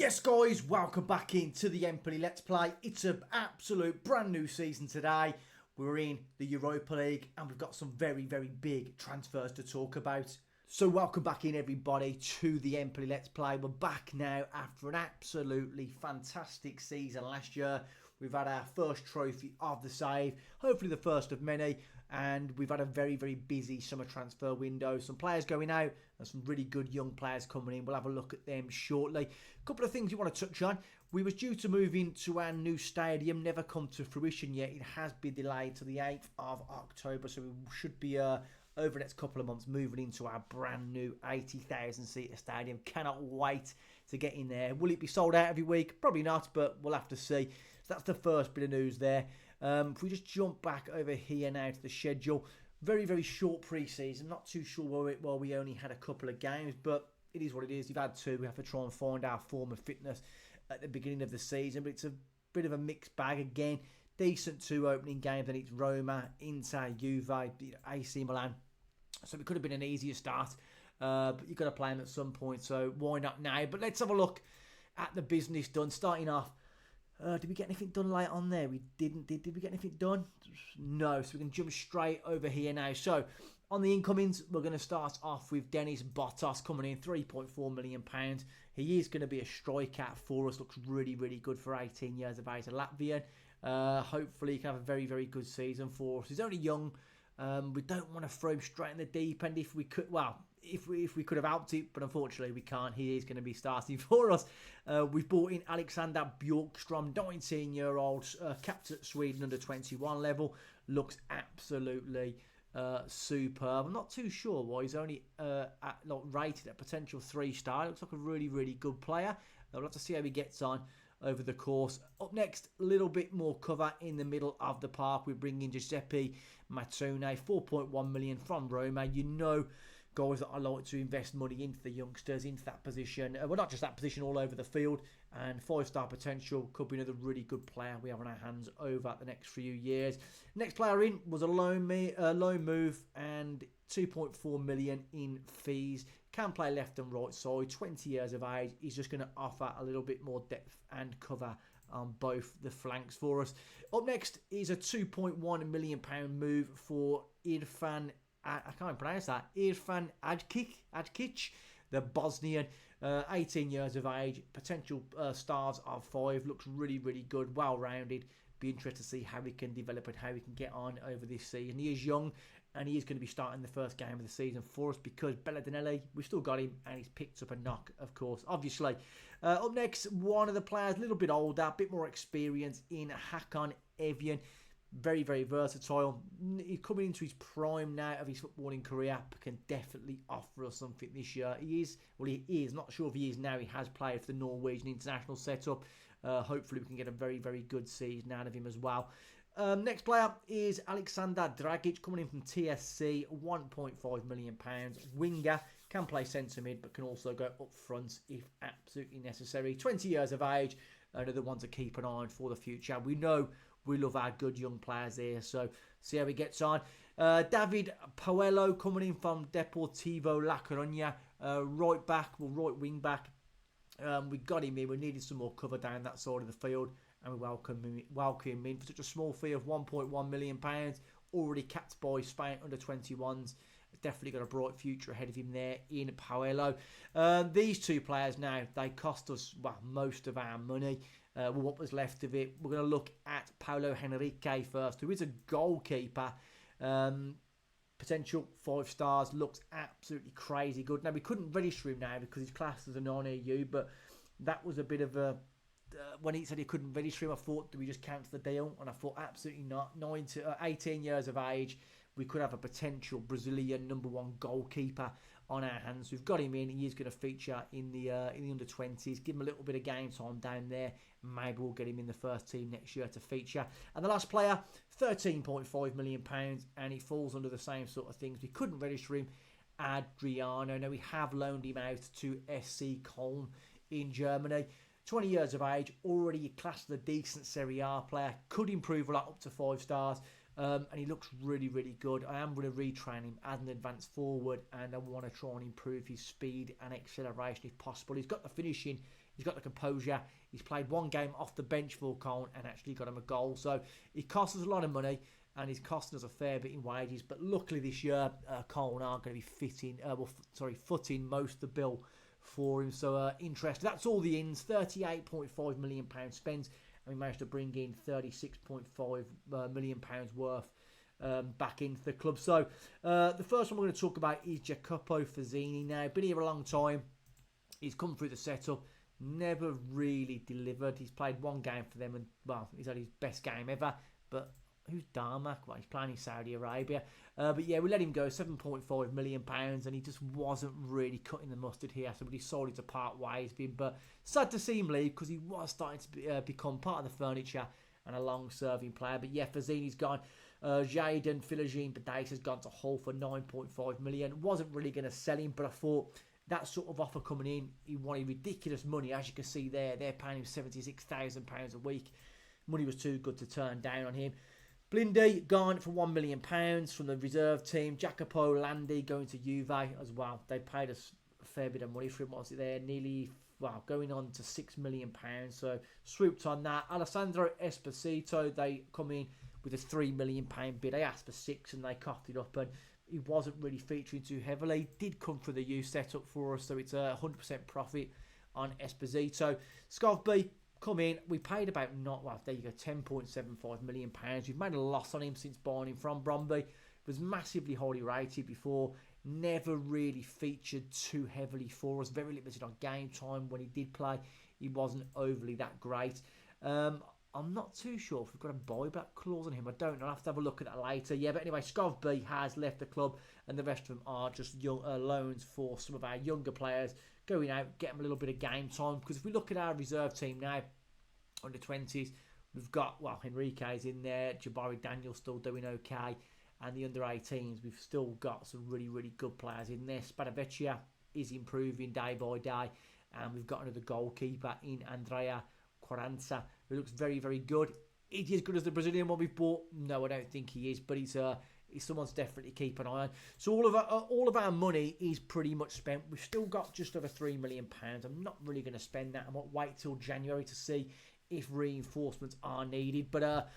Yes guys, welcome back into the Empoli Let's Play. It's an absolute brand new season today. We're in the Europa League and we've got some very big transfers to talk about. So welcome back in everybody to the Empoli Let's Play. We're back now after an absolutely fantastic season last year. We've had our first trophy of the save, hopefully the first of many, and we've had a very busy summer transfer window. Some players going out and some really good young players coming in. We'll have a look at them shortly. A couple of things you want to touch on. We was due to move into our new stadium, never come to fruition yet. It has been delayed to the 8th of October, so we should be over the next couple of months moving into our brand new 80,000 seater stadium. Cannot wait to get in there. Will it be sold out every week? Probably not, but we'll have to see. So that's the first bit of news there. If we just jump back over here now to the schedule, very short pre-season. Not too sure why we only had a couple of games, but it is what it is. You've had two. We have to try and find our form of fitness at the beginning of the season, but it's a bit of a mixed bag again. Decent two opening games, and it's Roma, Inter, Juve, AC Milan. So it could have been an easier start, but you've got to play them at some point, so why not now? But let's have a look at the business done. Starting off, did we get anything done late on there? We didn't. Did we get anything done? No, so we can jump straight over here now. So on the incomings, we're going to start off with Dennis Bottas coming in, £3.4 million. He is going to be a striker for us. Looks really good for 18 years of age, a Latvian. Hopefully he can have a very good season for us. He's only young. We don't want to throw him straight in the deep end. If we could, well, if we could have helped it, but unfortunately we can't. He is going to be starting for us. We've brought in Alexander Bjorkstrom, 19-year-old, capped at Sweden under 21 level. Looks absolutely superb. I'm not too sure why he's only rated at potential 3-star. Looks like a really good player. We'll have to see how he gets on over the course. Up next, a little bit more cover in the middle of the park. We bring in Giuseppe Mattone, 4.1 million from Roma. You know, guys, that I like to invest money into the youngsters, into that position. Well, not just that position, all over the field. And 5-star potential, could be another really good player we have on our hands over the next few years. Next player in was a loan move and 2.4 million in fees. Can play left and right side, 20 years of age. He's just going to offer a little bit more depth and cover on both the flanks for us. Up next is a £2.1 million move for Irfan, I can't even pronounce that, Irfan Adkic, the Bosnian, 18 years of age, potential stars of 5, looks really good, well-rounded. Be interested to see how he can develop and how he can get on over this season. He is young and he is going to be starting the first game of the season for us because Belladinelli, we've still got him and he's picked up a knock, of course, obviously. Up next, one of the players, a little bit older, a bit more experience in Hakan Evian. Very versatile. He's coming into his prime now of his footballing career, but can definitely offer us something this year. He is, not sure if he is now. He has played for the Norwegian international setup. Hopefully we can get a very good season out of him as well. Next player is Alexander Dragic, coming in from TSC, £1.5 million. Winger, can play centre mid, but can also go up front if absolutely necessary. 20 years of age, another one to keep an eye on for the future. We know we love our good young players here, so see how he gets on. David Poello coming in from Deportivo La Coruña, right wing back. We got him in. We needed some more cover down that side of the field, and we welcome him in for such a small fee of £1.1 million. Already capped by Spain under 21s. Definitely got a bright future ahead of him there in Poello. These two players now, they cost us most of our money. What was left of it. We're going to look at Paulo Henrique first, who is a goalkeeper. Potential 5 stars, looks absolutely crazy good. Now, we couldn't register him now because he's classed as a non-EU, but that was a bit of a... when he said he couldn't register him, I thought, do we just cancel the deal? And I thought, absolutely not. 18 years of age, we could have a potential Brazilian #1 goalkeeper on our hands. We've got him in. He is going to feature in the under-20s. Give him a little bit of game time down there. Maybe we'll get him in the first team next year to feature. And the last player, £13.5 million, and he falls under the same sort of things. We couldn't register him. Adriano. Now, we have loaned him out to SC Köln in Germany. 20 years of age, already classed as a decent Serie A player. Could improve a lot up to 5 stars. And he looks really good. I am going to retrain him as an advanced forward, and I want to try and improve his speed and acceleration if possible. He's got the finishing, He's got the composure. He's played one game off the bench for Colne and actually got him a goal. So it costs us a lot of money and he's costing us a fair bit in wages. But luckily this year, Colne are going to be footing most of the bill for him. So interesting. That's all the ins. £38.5 million spent. And we managed to bring in £36.5 million worth back into the club. So the first one we're going to talk about is Jacopo Fazzini. Now, been here a long time. He's come through the setup. Never really delivered. He's played one game for them and, well, he's had his best game ever. But who's Darmak? Well, he's playing in Saudi Arabia. But yeah, we let him go, £7.5 million, and he just wasn't really cutting the mustard here. So we decided to part ways with him. But sad to see him leave because he was starting to become part of the furniture and a long-serving player. But yeah, Fazzini's gone. Jadon Philogene-Badace has gone to Hull for £9.5 million. Wasn't really going to sell him, but I thought that sort of offer coming in, he wanted ridiculous money. As you can see there, they're paying him £76,000 a week. Money was too good to turn down on him. Blindy gone for £1 million from the reserve team. Jacopo Landi going to Juve as well. They paid us a fair bit of money for him. What's it there? Nearly, well, going on to £6 million. So swooped on that. Alessandro Esposito, they come in with a £3 million bid. They asked for 6 and they coughed it up, and he wasn't really featuring too heavily. Did come for the youth setup for us, so it's a 100% profit on Esposito. Scovby come in. We paid about there you go, £10.75 million. We've made a loss on him since buying him from Bromby. Was massively highly rated before. Never really featured too heavily for us. Very limited on game time. When he did play, he wasn't overly that great. I'm not too sure if we've got a buyback clause on him. I don't know. I'll have to have a look at that later. Yeah, but anyway, Scovby has left the club, and the rest of them are just young, loans for some of our younger players. Going out, get them a little bit of game time. Because if we look at our reserve team now, under 20s, we've got, well, Enrique's in there. Jabari Daniel's still doing okay. And the under 18s, we've still got some really, really good players in there. Spadavecchia is improving day by day. And we've got another goalkeeper in Andrea Quaranza, who looks very, very good. Is he as good as the Brazilian one we've bought? No, I don't think he is, but he's someone to definitely keep an eye on. So all of our money is pretty much spent. We've still got just over £3 million. I'm not really going to spend that. I might wait till January to see if reinforcements are needed. But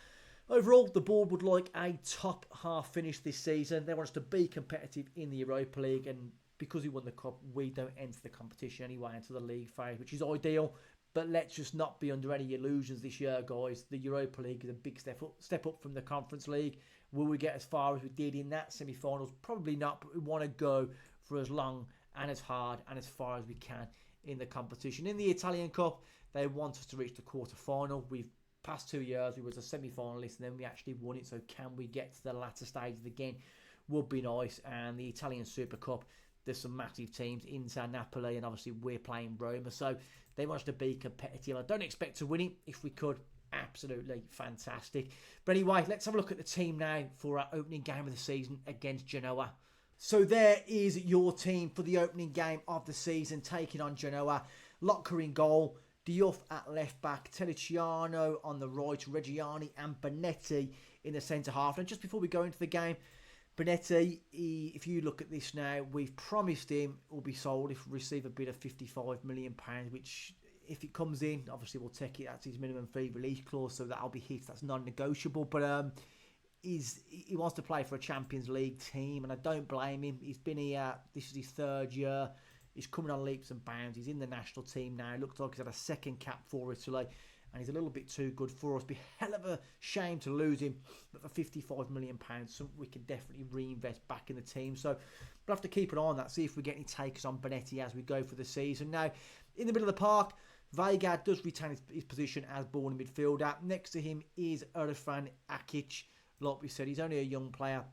overall, the board would like a top half finish this season. They want us to be competitive in the Europa League, and because we won the cup, we don't enter the competition anyway into the league phase, which is ideal. But let's just not be under any illusions this year, guys. The Europa League is a big step up from the Conference League. Will we get as far as we did in that semi-finals? Probably not, but we want to go for as long and as hard and as far as we can in the competition. In the Italian Cup, they want us to reach the quarter-final. We've past 2 years, we was a semi-finalist, and then we actually won it. So can we get to the latter stages again? Would be nice. And the Italian Super Cup, there's some massive teams, Inter, Napoli, and obviously we're playing Roma. So they want us to be competitive. I don't expect to win it. If we could, absolutely fantastic. But anyway, let's have a look at the team now for our opening game of the season against Genoa. So there is your team for the opening game of the season, taking on Genoa. Locker in goal, Diouf at left back, Teliciano on the right, Reggiani and Bonetti in the centre half. And just before we go into the game, Bonetti, if you look at this now, we've promised him will be sold if we receive a bid of £55 million, which if it comes in, obviously we'll take it. That's his minimum fee release clause, so that'll be his. That's non-negotiable. But he wants to play for a Champions League team, and I don't blame him. He's been here. This is his 3rd year. He's coming on leaps and bounds. He's in the national team now. It looks like he's had a second cap for Italy, and he's a little bit too good for us. Be hell of a shame to lose him, but for £55 million, something we can definitely reinvest back in the team. So we'll have to keep an eye on that, see if we get any takers on Bonetti as we go for the season. Now, in the middle of the park, Vega does retain his position as born midfielder. Next to him is Irfan Akic. Like we said, he's only a young player.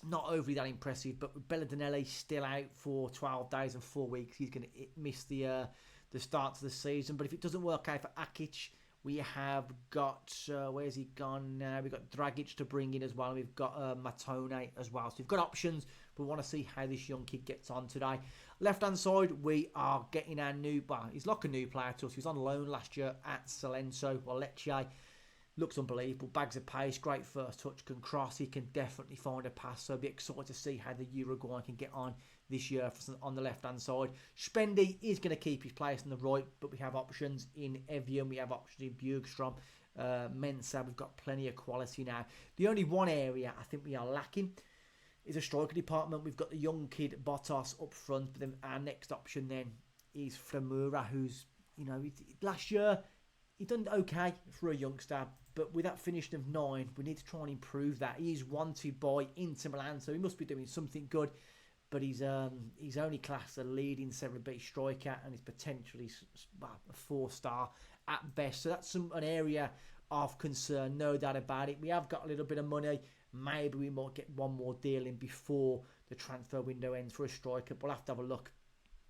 Not overly that impressive, but with Belladinelli still out for 12 days and 4 weeks, he's going to miss the start to the season. But if it doesn't work out for Akic, we have got, where's he gone now? We've got Dragic to bring in as well. We've got Matone as well. So we've got options, but we want to see how this young kid gets on today. Left-hand side, we are getting our new, well, he's like a new player to us. He was on loan last year at Salento or Lecce. Looks unbelievable. Bags of pace, great first touch, can cross. He can definitely find a pass. So I'll be excited to see how the Uruguayan can get on this year on the left-hand side. Spendy is going to keep his place on the right, but we have options in Evian, we have options in Bjugstrom, Mensah. We've got plenty of quality now. The only one area I think we are lacking is a striker department. We've got the young kid Bottas up front, but then our next option then is Flamura, who's, last year he done okay for a youngster, but with that finishing of 9, we need to try and improve that. He is wanted by Inter Milan, so he must be doing something good. But he's only classed a leading Serie B striker, and he's potentially a 4-star at best. So that's an area of concern, no doubt about it. We have got a little bit of money. Maybe we might get one more deal in before the transfer window ends for a striker. We'll have to have a look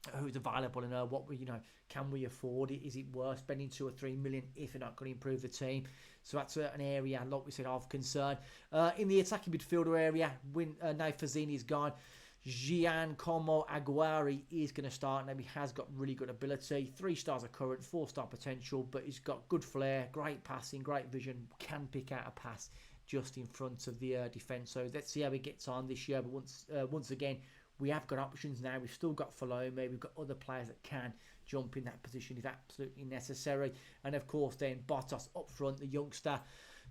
at who's available and what we, can we afford it? Is it worth spending 2 or 3 million if you're not going to improve the team? So that's an area, like we said, of concern. In the attacking midfielder area, now Fazzini's gone. Giancomo Aguari is going to start. Now, he has got really good ability. 3 stars are current, 4-star potential, but he's got good flair, great passing, great vision, can pick out a pass just in front of the defence. So let's see how he gets on this year. But once again, we have got options now. We've still got Falome. We've got other players that can jump in that position if absolutely necessary. And of course, then Bottas up front, the youngster,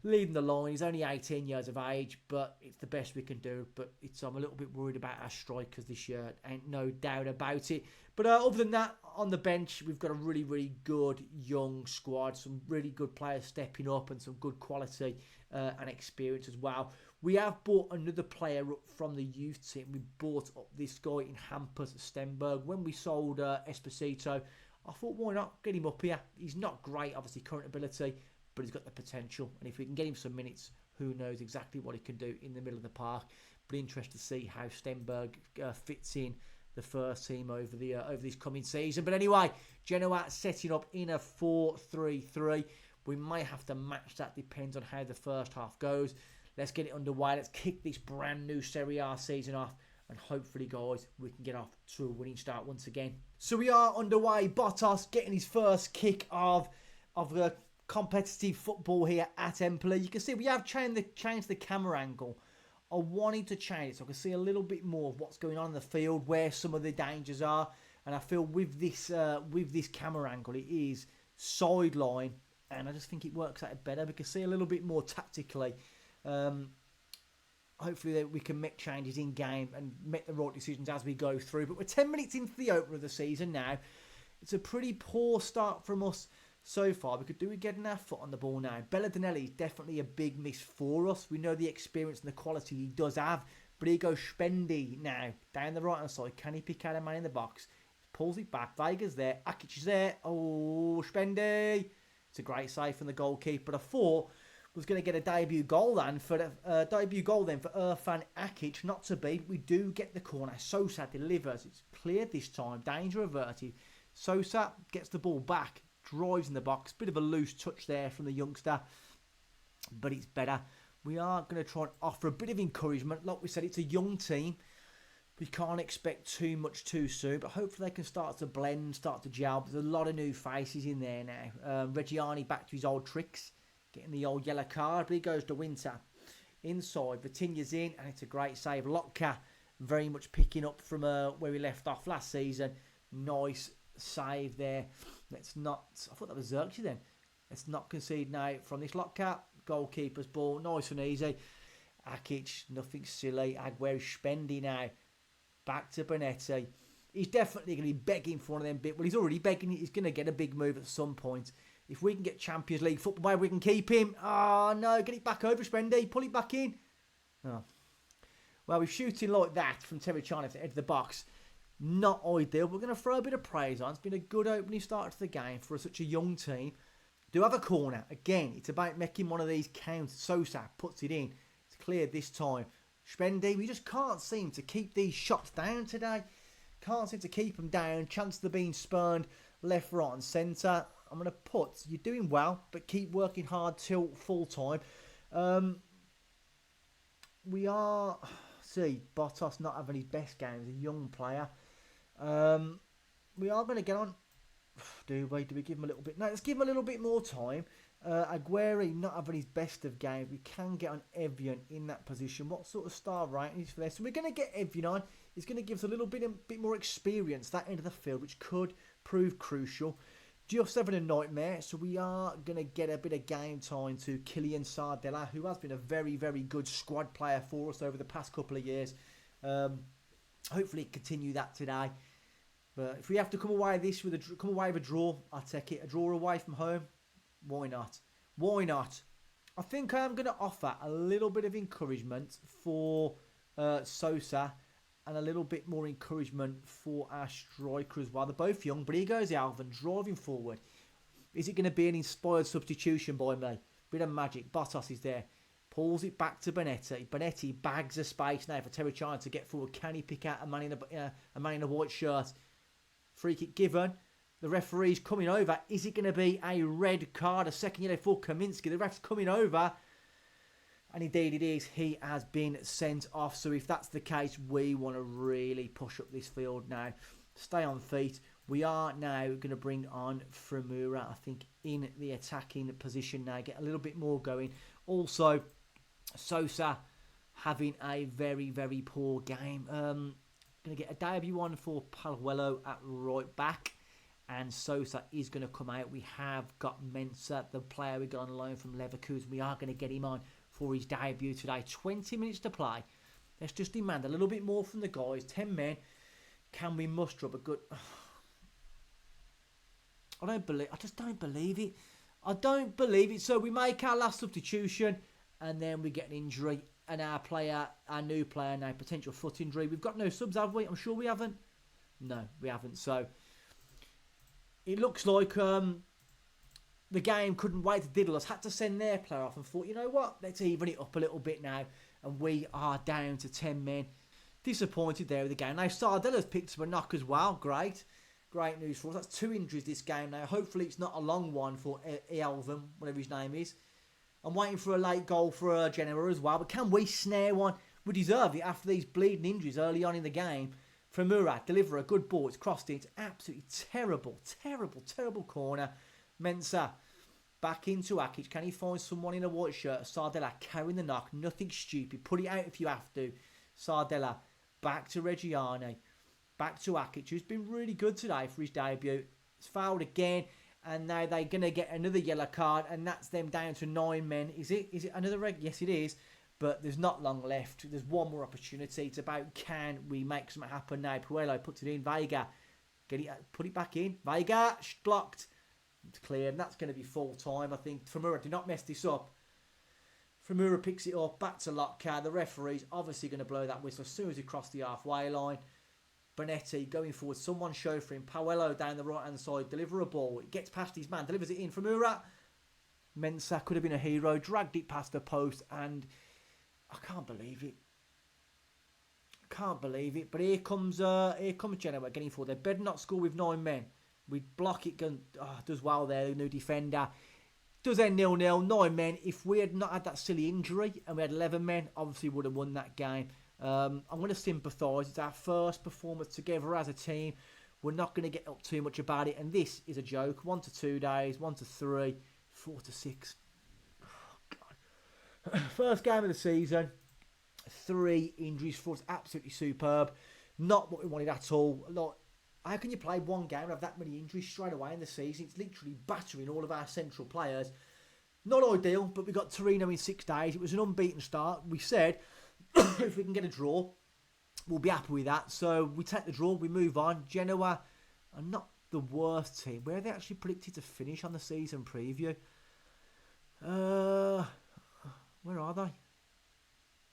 leading the line. He's only 18 years of age, but it's the best we can do. But I'm a little bit worried about our strikers this year. Ain't no doubt about it. But other than that, on the bench, we've got a really, really good young squad. Some really good players stepping up and some good quality and experience as well. We have bought another player up from the youth team. We bought up this guy in Hampus Stenberg. When we sold Esposito, I thought, why not get him up here? He's not great, obviously, current ability, but he's got the potential. And if we can get him some minutes, who knows exactly what he can do in the middle of the park. But interested to see how Stenberg fits in the first team over this coming season. But anyway, Genoa setting up in a 4-3-3. We may have to match that, depends on how the first half goes. Let's get it underway. Let's kick this brand new Serie A season off. And hopefully, guys, we can get off to a winning start once again. So we are underway. Bottas getting his first kick of the competitive football here at Empoli. You can see we have changed the camera angle. I wanted to change it so I can see a little bit more of what's going on in the field, where some of the dangers are. And I feel with this camera angle, it is sideline. And I just think it works out better. We can see a little bit more tactically. Hopefully we can make changes in game and make the right decisions as we go through. But we're 10 minutes into the opener of the season now. It's a pretty poor start from us so far. We could do with getting our foot on the ball now. Belladinelli is definitely a big miss for us. We know the experience and the quality he does have. But here goes Spendy now. Down the right hand side. Can he pick out a man in the box? Pulls it back. Vega's there. Akic is there. Oh, Spendy. It's a great save from the goalkeeper. I thought was going to get a debut goal then for Irfan Akic. Not to be. We do get the corner. Sosa delivers. It's cleared this time. Danger averted. Sosa gets the ball back. Drives in the box. Bit of a loose touch there from the youngster. But it's better. We are going to try and offer a bit of encouragement. Like we said, it's a young team. We can't expect too much too soon, but hopefully they can start to blend, start to gel. There's a lot of new faces in there now. Reggiani back to his old tricks, getting the old yellow card, but he goes to Winter. Inside, Vitinha's in, and it's a great save. Lotka very much picking up from where we left off last season. Nice save there. Let's not, I thought that was Xerxes then. Let's not concede now from this Lotka. Goalkeeper's ball, nice and easy. Akic, nothing silly. Aguero Spendy now. Back to Bonetti. He's definitely going to be begging for one of them bit. Well, he's already begging. He's going to get a big move at some point. If we can get Champions League football, maybe we can keep him. Oh, no. Get it back over, Spendy. Pull it back in. Oh. Well, we're shooting like that from Terrichani to the edge of the box. Not ideal. We're going to throw a bit of praise on. It's been a good opening start to the game for such a young team. Do have a corner. Again, it's about making one of these count. Sosa puts it in. It's cleared this time. Spendy, we just can't seem to keep these shots down today. Can't seem to keep them down. Chances of being spurned left, right and centre. I'm going to put, you're doing well, but keep working hard till full time. We are, see, Bottas not having his best game as a young player. We are going to get on. Do we give him a little bit? No, let's give him a little bit more time. Aguero not having his best of games. We can get on Evian in that position. What sort of star rating is for this? So we're going to get Evian on. is going to give us a little bit more experience that end of the field, which could prove crucial. Just having a nightmare, so we are going to get a bit of game time to Kylian Sardella, who has been a very, very good squad player for us over the past couple of years. Hopefully continue that today. But if we have to come away with a draw, I'll take it. A draw away from home, why not? Why not? I think I am going to offer a little bit of encouragement for Sosa and a little bit more encouragement for our striker as well. They're both young, but here goes Alvin driving forward. Is it going to be an inspired substitution by me? Bit of magic. Bottas is there. Pulls it back to Bonetti. Bonetti bags a space now for Terracciano to get forward. Can he pick out a man in a white shirt? Free kick given. The referee's coming over. Is it going to be a red card? A second yellow for Kaminski. The ref's coming over. And indeed it is. He has been sent off. So if that's the case, we want to really push up this field now. Stay on feet. We are now going to bring on Framura, I think, in the attacking position now. Get a little bit more going. Also, Sosa having a very, very poor game. Going to get a debut on for Paluelo at right back. And Sosa is going to come out. We have got Mensah, the player we got on loan from Leverkusen. We are going to get him on for his debut today. 20 minutes to play. Let's just demand a little bit more from the guys. 10 men. Can we muster up a good... I just don't believe it. I don't believe it. So we make our last substitution and then we get an injury. And our new player now, potential foot injury. We've got no subs, have we? I'm sure we haven't. No, we haven't. So it looks like the game couldn't wait to diddle us. Had to send their player off and thought, you know what? Let's even it up a little bit now. And we are down to 10 men. Disappointed there with the game. Now, Sardella's picked up a knock as well. Great. Great news for us. That's 2 injuries this game now. Hopefully it's not a long one for Elvin, whatever his name is. I'm waiting for a late goal for Genoa as well. But can we snare one? We deserve it after these bleeding injuries early on in the game. For Murat, deliver a good ball. It's crossed in. It's absolutely terrible, terrible, terrible corner. Mensah back into Akic. Can he find someone in a white shirt? Sardella carrying the knock. Nothing stupid. Put it out if you have to. Sardella back to Reggiani. Back to Akic, who's been really good today for his debut. It's fouled again. And now they're going to get another yellow card. And that's them down to 9 men. Is it another red? Yes, it is. But there's not long left. There's one more opportunity. It's about, can we make something happen now? Puello puts it in. Vega, put it back in. Vega, blocked. It's clear. And that's going to be full time, I think. Framura, do not mess this up. Framura picks it up. Back to Lockhart. The referee's obviously going to blow that whistle as soon as he crosses the halfway line. Bonetti going forward. Someone show for him. Paolo down the right-hand side. Deliver a ball. It gets past his man. Delivers it in. Framura. Mensah could have been a hero. Dragged it past the post. And I can't believe it. Can't believe it. But here comes Genoa getting forward. They better not score with 9 men. We block it. Does well there. The new defender. Does end 0-0. 9 men. If we had not had that silly injury and we had 11 men, obviously would have won that game. I'm going to sympathise. It's our first performance together as a team. We're not going to get up too much about it. And this is a joke. 1 to 2 days. 1 to 3. 4 to 6. Oh, God. First game of the season. 3 injuries for us. Absolutely superb. Not what we wanted at all. Like, how can you play one game and have that many injuries straight away in the season? It's literally battering all of our central players. Not ideal, but we got Torino in 6 days. It was an unbeaten start. We said, if we can get a draw, we'll be happy with that. So we take the draw, we move on. Genoa are not the worst team. Where are they actually predicted to finish on the season preview? Where are they?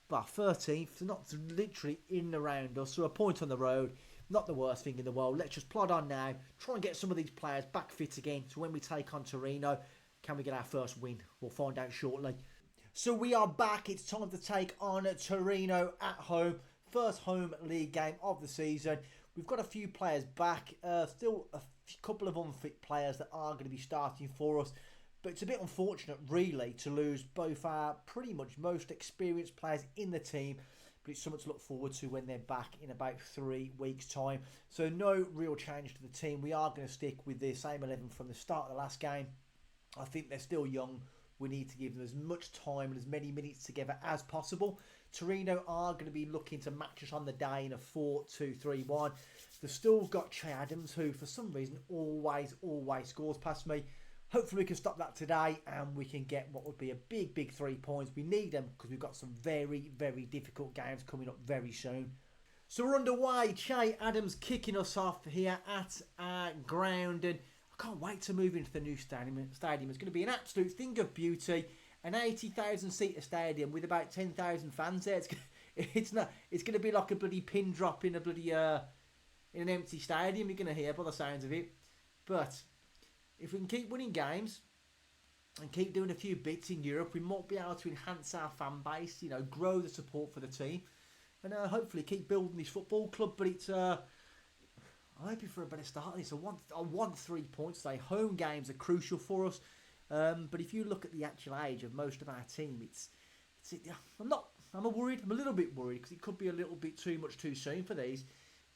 Well, 13th. They're not literally in and around us. So a point on the road. Not the worst thing in the world. Let's just plod on now. Try and get some of these players back fit again. So when we take on Torino, can we get our first win? We'll find out shortly. So we are back. It's time to take on Torino at home. First home league game of the season. We've got a few players back. Still a couple of unfit players that are going to be starting for us. But it's a bit unfortunate, really, to lose both our pretty much most experienced players in the team. But it's something to look forward to when they're back in about 3 weeks' time. So no real change to the team. We are going to stick with the same 11 from the start of the last game. I think they're still young. We need to give them as much time and as many minutes together as possible. Torino are going to be looking to match us on the day in a 4-2-3-1. They've still got Che Adams, who for some reason always scores past me. Hopefully we can stop that today and we can get what would be a big 3 points. We need them because we've got some very difficult games coming up very soon. So we're underway. Che Adams kicking us off here at our ground, and I can't wait to move into the new stadium. It's going to be an absolute thing of beauty. An 80,000 seater stadium with about 10,000 fans there. It's going to be like a bloody pin drop in a bloody in an empty stadium. You're going to hear by the sounds of it. But if we can keep winning games and keep doing a few bits in Europe, we might be able to enhance our fan base. You know, grow the support for the team. And hopefully keep building this football club. But it's I'm hoping for a better start. I want 3 points today. Home games are crucial for us. But if you look at the actual age of most of our team, I'm a little bit worried because it could be a little bit too much too soon for these.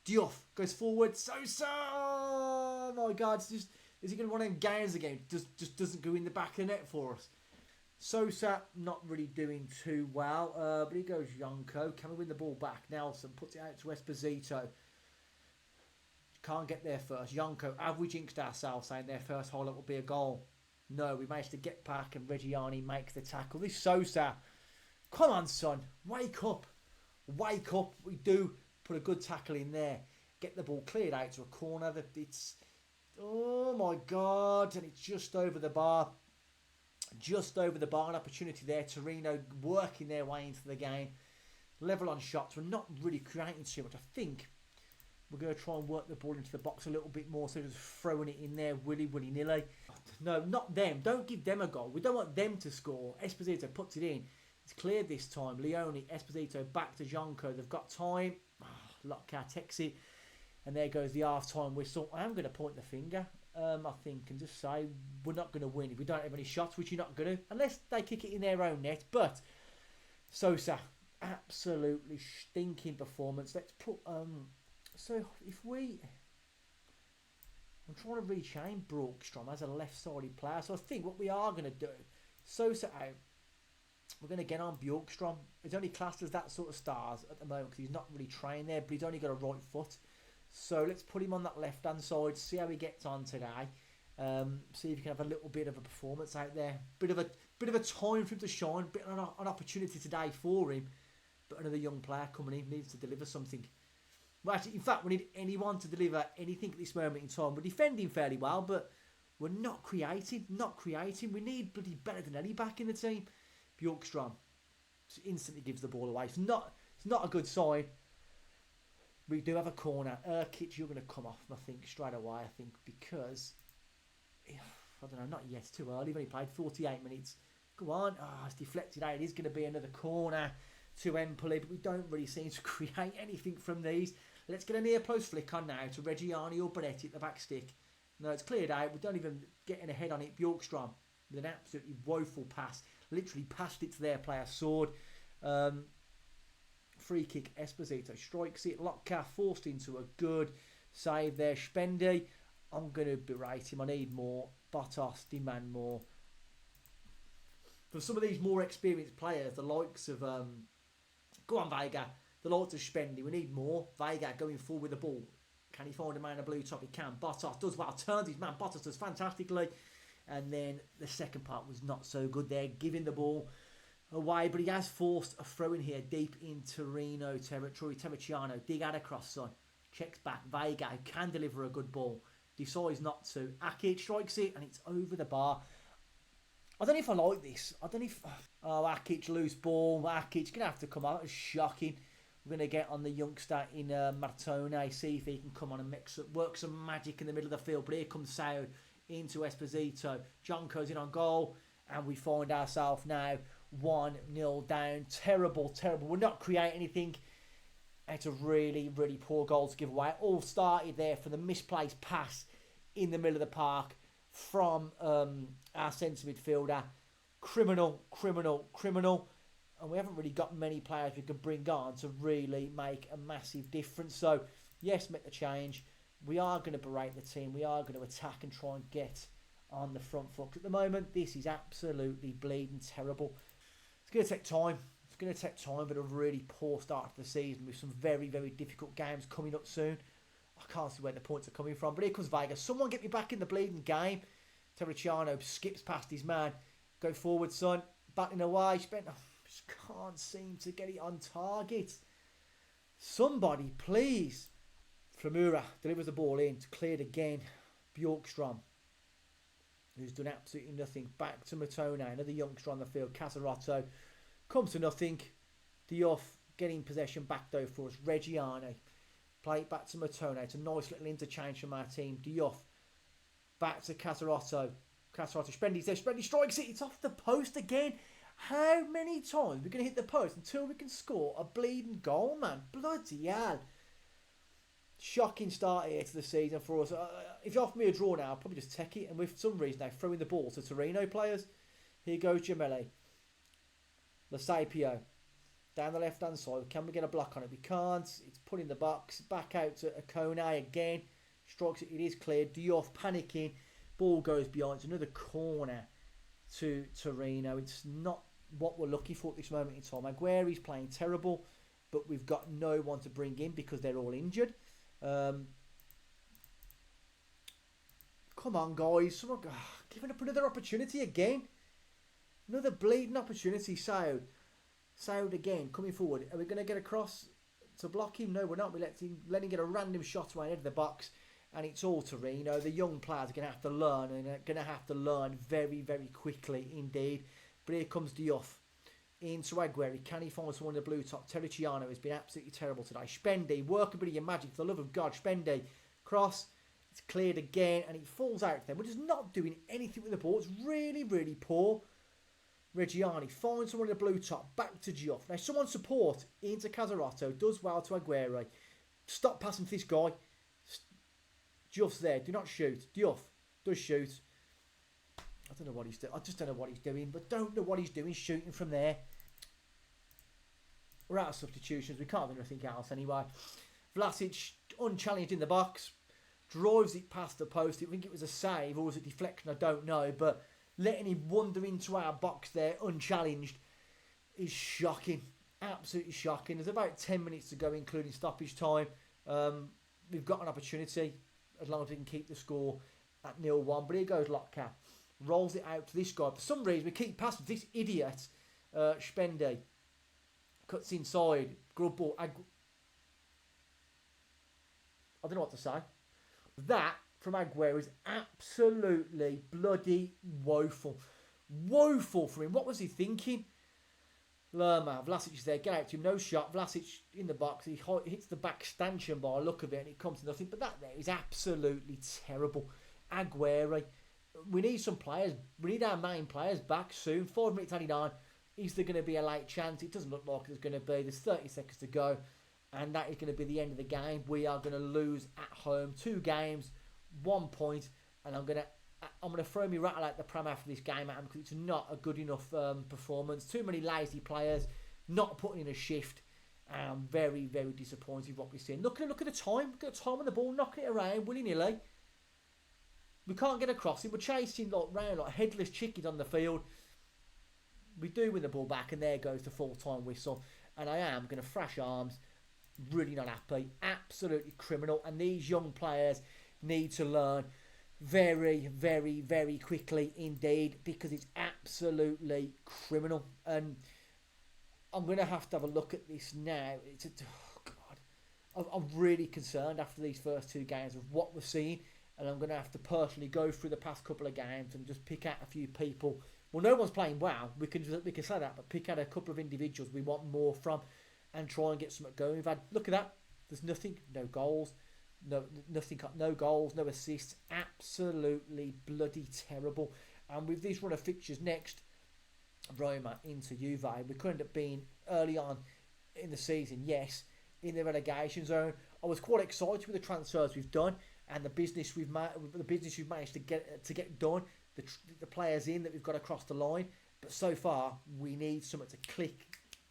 Diouf goes forward. Sosa, oh my God, is he going to one of them games again? Just doesn't go in the back of the net for us. Sosa not really doing too well, but he goes Yonko. Can we win the ball back? Nelson puts it out to Esposito. Can't get there first. Yonko, have we jinxed ourselves saying their first highlight will be a goal? No, we managed to get back and Reggiani makes the tackle. This Sosa, come on son, wake up. Wake up. We do put a good tackle in there. Get the ball cleared out to a corner. Oh my God, and it's just over the bar. Just over the bar, an opportunity there. Torino working their way into the game. Level on shots. We're not really creating too much. I think we're going to try and work the ball into the box a little bit more. So just throwing it in there willy-nilly. No, not them. Don't give them a goal. We don't want them to score. Esposito puts it in. It's cleared this time. Leone, Esposito back to Jonko. They've got time. Lockout takes it. And there goes the half-time whistle. I am going to point the finger. I think, and just say we're not going to win if we don't have any shots, which you're not going to, unless they kick it in their own net. But Sosa, absolutely stinking performance. Let's put so if we, I'm trying to rechain Brookstrom as a left-sided player. So I think what we are going to do, Sosa out. We're going to get on Bjorkstrom. He's only classed as that sort of stars at the moment because he's not really trained there, but he's only got a right foot. So let's put him on that left-hand side, see how he gets on today. See if he can have a little bit of a performance out there. Bit of a time for him to shine. Bit of an opportunity today for him. But another young player coming in needs to deliver something. Well, actually, in fact, we need anyone to deliver anything at this moment in time. We're defending fairly well, but we're not creating. We need bloody better than any back in the team. Bjorkstrom instantly gives the ball away. It's not a good sign. We do have a corner. Urkic, you're going to come off, I think, straight away, because, I don't know, not yet. It's too early. We've only played 48 minutes. Go on. It's deflected out. It is going to be another corner to Empoli, but we don't really seem to create anything from these. Let's get a near post flick on now to Reggiani or Bonetti at the back stick. No, it's cleared out. We don't even get in ahead on it. Bjorkstrom with an absolutely woeful pass. Literally passed it to their player's sword. Free kick, Esposito strikes it. Lotka forced into a good save there. Spendi, I'm going to berate him. I need more. Bottas, demand more. For some of these more experienced players, the likes of, go on Vega, the likes of Spendi, we need more. Vega going forward with the ball. Can he find a man in a blue top? He can. Bottas does well, turns his man. Bottas does fantastically. And then the second part was not so good there, giving the ball away, but he has forced a throw in here deep in Torino territory. Terracciano, dig out across, son. Checks back. Vega can deliver a good ball. Decides not to. Akic strikes it, and it's over the bar. I don't know if I like this. I don't know if... Oh, Akic, loose ball. Akic going to have to come out. It's shocking. We're going to get on the youngster in Martone, see if he can come on and work some magic in the middle of the field. But here comes Saud into Esposito. Jonko's in on goal, and we find ourselves now 1-0 down. Terrible. We're not creating anything. It's a really poor goal to give away. It all started there from the misplaced pass in the middle of the park from our centre midfielder. Criminal. And we haven't really got many players we can bring on to really make a massive difference. So, yes, make the change. We are going to berate the team. We are going to attack and try and get on the front foot. At the moment, this is absolutely bleeding terrible. It's going to take time. It's going to take time, but a really poor start to the season with some very, very difficult games coming up soon. I can't see where the points are coming from, but here comes Vegas. Someone get me back in the bleeding game. Terracciano skips past his man. Go forward, son. Battling away. Just can't seem to get it on target. Somebody, please. Flamura delivers the ball in. It's cleared again. Bjorkstrom, who's done absolutely nothing. Back to Matone. Another youngster on the field. Casarotto comes to nothing. Diouf getting possession back though for us. Reggiani. Play it back to Matone. It's a nice little interchange from our team. Diouf. Back to Casarotto. Casarotto. Spendy's there. Spendy strikes it. It's off the post again. How many times are we going to hit the post until we can score a bleeding goal, man? Bloody hell. Shocking start here to the season for us. If you offer me a draw now, I'll probably just take it. And with some reason, they're throwing the ball to Torino players. Here goes Gemelli. Lasapio. Down the left-hand side. Can we get a block on it? We can't. It's put in the box. Back out to Akone again. Strikes it. It is cleared. Diouf panicking. Ball goes behind. It's another corner to Torino. It's not what we're looking for at this moment in time. Agueri's playing terrible, but we've got no one to bring in because they're all injured. Come on, guys. Someone giving up another opportunity again. Another bleeding opportunity. Saud again, coming forward. Are we going to get across to block him? No, we're not. We're letting him get a random shot right into the box. And it's all Torino. The young players are going to have to learn. And they're going to have to learn very, very quickly indeed. But here comes Diouf. Into Agueri. Can he find someone in the blue top? Terracciano has been absolutely terrible today. Spendy, work a bit of your magic. For the love of God, Spendy. Cross. It's cleared again. And it falls out then. We're just not doing anything with the ball. It's really, really poor. Reggiani finds someone in the blue top. Back to Diouf. Now, someone support into Casarotto. Does well to Agueri. Stop passing to this guy. Diouf's there. Do not shoot. Diouf does shoot. I don't know what he's doing. I just don't know what he's doing. But don't know what he's doing shooting from there. We're out of substitutions. We can't do anything else anyway. Vlasic unchallenged in the box. Drives it past the post. I think it was a save or was it deflection? I don't know. But letting him wander into our box there unchallenged is shocking. Absolutely shocking. There's about 10 minutes to go, including stoppage time. We've got an opportunity as long as we can keep the score at 0-1. But here goes Lotka. Rolls it out to this guy. For some reason, we keep passing this idiot, Spendy. Cuts inside. Grub ball. I don't know what to say. That from Aguero is absolutely bloody woeful. Woeful for him. What was he thinking? Lerma, Vlasic is there. Get out to him. No shot. Vlasic in the box. He hits the back stanchion by the look of it and it comes to nothing. But that there is absolutely terrible. Aguero. We need some players. We need our main players back soon. 5 minutes 89. Is there going to be a late chance? It doesn't look like there's going to be. There's 30 seconds to go. And that is going to be the end of the game. We are going to lose at home. 2 games. 1 point. And I'm going to throw me rattle out the pram after this game at him because it's not a good enough performance. Too many lazy players. Not putting in a shift. And I'm very, very disappointed with what we're seeing. Look at the time. Look at the time on the ball. Knocking it around willy-nilly. We can't get across it. We're chasing round like headless chickens on the field. We do win the ball back, and there goes the full-time whistle. And I am going to thrash arms. Really not happy. Absolutely criminal. And these young players need to learn very, very, very quickly indeed, because it's absolutely criminal. And I'm going to have a look at this now. Oh God, I'm really concerned after these first 2 games of what we're seeing. And I'm going to have to personally go through the past couple of games and just pick out a few people. Well, no one's playing well. We can say that, but pick out a couple of individuals we want more from and try and get something going. We've had, look at that. There's nothing, no goals, no goals, no assists. Absolutely bloody terrible. And with this run of fixtures next, Roma into Juve, we could end up being early on in the season, yes, in the relegation zone. I was quite excited with the transfers we've done. And the business we've managed to get done, the players in that we've got across the line. But so far, we need something to click,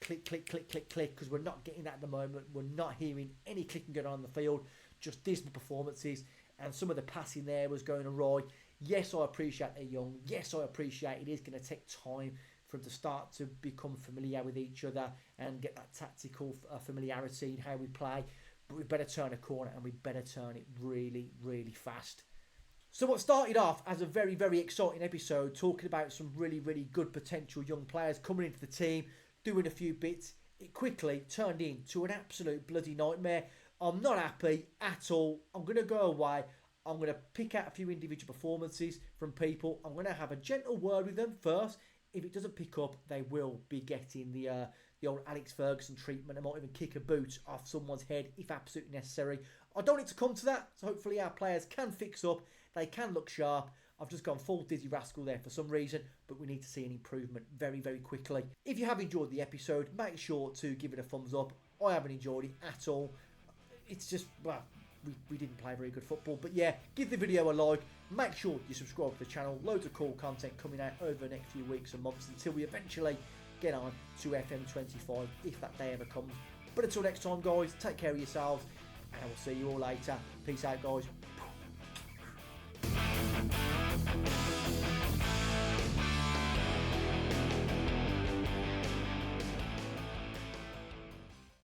because we're not getting that at the moment. We're not hearing any clicking going on the field, just dismal performances. And some of the passing there was going awry. Yes, I appreciate they're young. Yes, I appreciate it is going to take time for them to start to become familiar with each other and get that tactical familiarity in how we play. But we better turn a corner, and we better turn it really, really fast. So what started off as a very, very exciting episode, talking about some really, really good potential young players coming into the team, doing a few bits, it quickly turned into an absolute bloody nightmare. I'm not happy at all. I'm going to go away. I'm going to pick out a few individual performances from people. I'm going to have a gentle word with them first. If it doesn't pick up, they will be getting the old Alex Ferguson treatment. I might even kick a boot off someone's head if absolutely necessary. I don't need to come to that, so hopefully our players can fix up. They can look sharp. I've just gone full Dizzy Rascal there for some reason, but we need to see an improvement very, very quickly. If you have enjoyed the episode, make sure to give it a thumbs up. I haven't enjoyed it at all. It's just, well, we didn't play very good football. But yeah, give the video a like. Make sure you subscribe to the channel. Loads of cool content coming out over the next few weeks and months until we eventually get on to FM25, if that day ever comes. But until next time, guys, take care of yourselves, and I will see you all later. Peace out, guys.